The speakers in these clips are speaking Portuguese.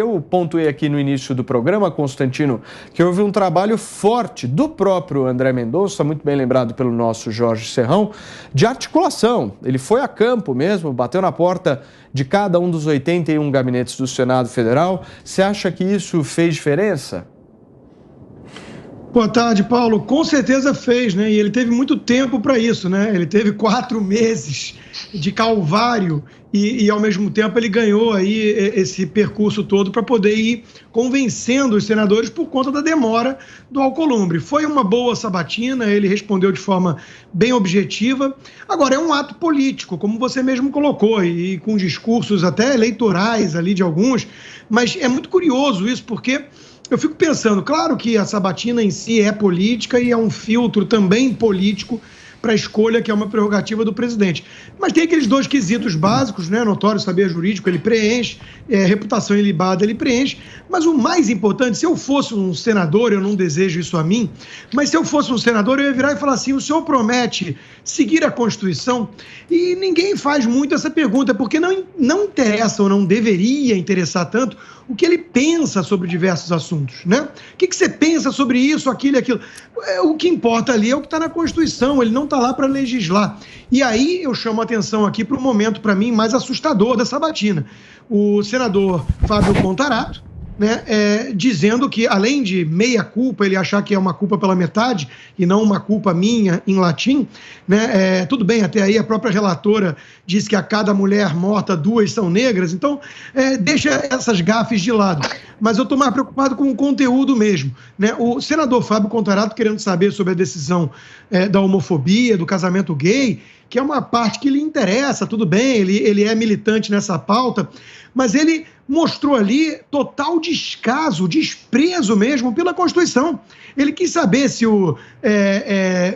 Eu pontuei aqui no início do programa, Constantino, que houve um trabalho forte do próprio André Mendonça, muito bem lembrado pelo nosso Jorge Serrão, de articulação. Ele foi a campo mesmo, bateu na porta de cada um dos 81 gabinetes do Senado Federal. Você acha que isso fez diferença? Boa tarde, Paulo. Com certeza fez, né? E ele teve muito tempo para isso, né? Ele teve 4 meses de calvário e ao mesmo tempo ele ganhou aí esse percurso todo para poder ir convencendo os senadores por conta da demora do Alcolumbre. Foi uma boa sabatina, ele respondeu de forma bem objetiva. Agora, é um ato político, como você mesmo colocou, e com discursos até eleitorais ali de alguns, mas é muito curioso isso, porque eu fico pensando, claro que a sabatina em si é política e é um filtro também político para a escolha, que é uma prerrogativa do presidente. Mas tem aqueles 2 quesitos básicos, né? Notório saber jurídico, ele preenche, reputação ilibada, ele preenche. Mas o mais importante, se eu fosse um senador, eu não desejo isso a mim, mas se eu fosse um senador, eu ia virar e falar assim: o senhor promete seguir a Constituição? E ninguém faz muito essa pergunta, porque não interessa ou não deveria interessar tanto o que ele pensa sobre diversos assuntos, né? O que você pensa sobre isso, aquilo e aquilo? O que importa ali é o que está na Constituição, ele não está lá para legislar. E aí eu chamo a atenção aqui para o momento, para mim, mais assustador da sabatina. O senador Fábio Contarato, né, dizendo que, além de meia culpa, ele achar que é uma culpa pela metade e não uma culpa minha em latim, né, tudo bem, até aí a própria relatora diz que a cada mulher morta 2 são negras, então deixa essas gafes de lado. Mas eu estou mais preocupado com o conteúdo mesmo, né? O senador Fábio Contarato querendo saber sobre a decisão da homofobia, do casamento gay, que é uma parte que lhe interessa, tudo bem, ele é militante nessa pauta, mas ele mostrou ali total descaso, desprezo mesmo pela Constituição. Ele quis saber se o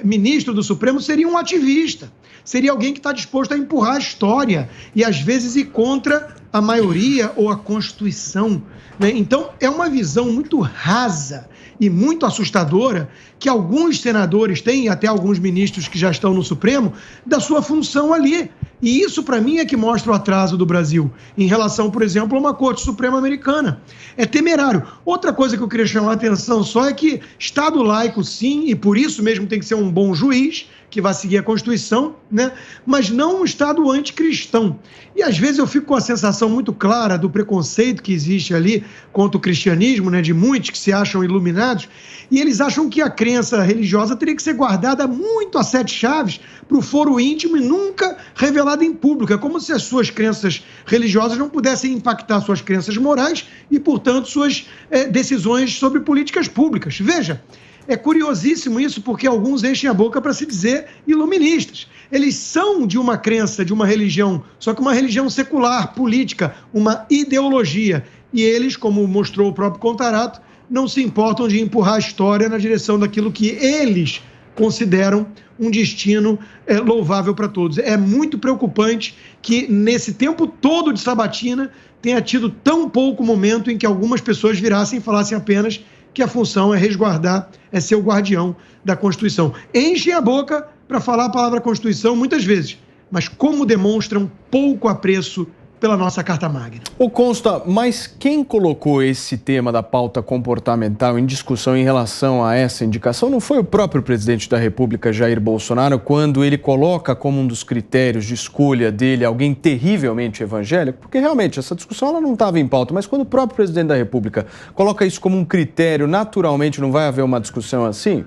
ministro do Supremo seria um ativista, seria alguém que está disposto a empurrar a história e, às vezes, ir contra a maioria ou a Constituição, né? Então, é uma visão muito rasa e muito assustadora que alguns senadores têm, até alguns ministros que já estão no Supremo, da sua função ali. E isso, para mim, é que mostra o atraso do Brasil em relação, por exemplo, a uma Corte Suprema americana. É temerário. Outra coisa que eu queria chamar a atenção só é que Estado laico, sim, e por isso mesmo tem que ser um bom juiz, que vai seguir a Constituição, né? Mas não um Estado anticristão. E às vezes eu fico com a sensação muito clara do preconceito que existe ali contra o cristianismo, né? De muitos que se acham iluminados, e eles acham que a crença religiosa teria que ser guardada muito a 7 chaves para o foro íntimo e nunca revelada em público. É como se as suas crenças religiosas não pudessem impactar suas crenças morais e, portanto, suas decisões sobre políticas públicas. Veja, é curiosíssimo isso, porque alguns enchem a boca para se dizer iluministas. Eles são de uma crença, de uma religião, só que uma religião secular, política, uma ideologia. E eles, como mostrou o próprio Contarato, não se importam de empurrar a história na direção daquilo que eles consideram um destino louvável para todos. É muito preocupante que, nesse tempo todo de sabatina, tenha tido tão pouco momento em que algumas pessoas virassem e falassem apenas que a função é resguardar, é ser o guardião da Constituição. Enchem a boca para falar a palavra Constituição muitas vezes, mas como demonstram pouco apreço pela nossa Carta Magna. Ô Consta, mas quem colocou esse tema da pauta comportamental em discussão em relação a essa indicação não foi o próprio presidente da República, Jair Bolsonaro, quando ele coloca como um dos critérios de escolha dele alguém terrivelmente evangélico? Porque realmente essa discussão ela não estava em pauta, mas quando o próprio presidente da República coloca isso como um critério, naturalmente não vai haver uma discussão assim?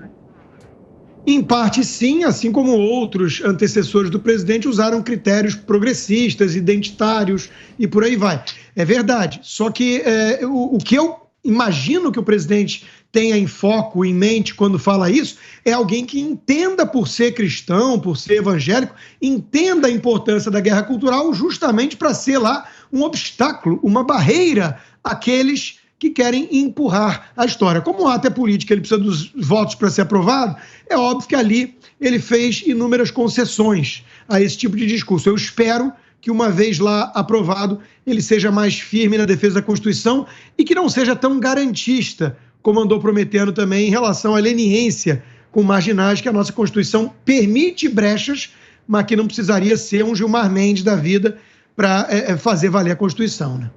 Em parte, sim, assim como outros antecessores do presidente usaram critérios progressistas, identitários e por aí vai. É verdade. Só que o que eu imagino que o presidente tenha em foco, em mente, quando fala isso, é alguém que entenda, por ser cristão, por ser evangélico, entenda a importância da guerra cultural justamente para ser lá um obstáculo, uma barreira àqueles que querem empurrar a história. Como o ato é político, ele precisa dos votos para ser aprovado, é óbvio que ali ele fez inúmeras concessões a esse tipo de discurso. Eu espero que, uma vez lá aprovado, ele seja mais firme na defesa da Constituição e que não seja tão garantista, como andou prometendo também em relação à leniência com marginais, que a nossa Constituição permite brechas, mas que não precisaria ser um Gilmar Mendes da vida para fazer valer a Constituição, né?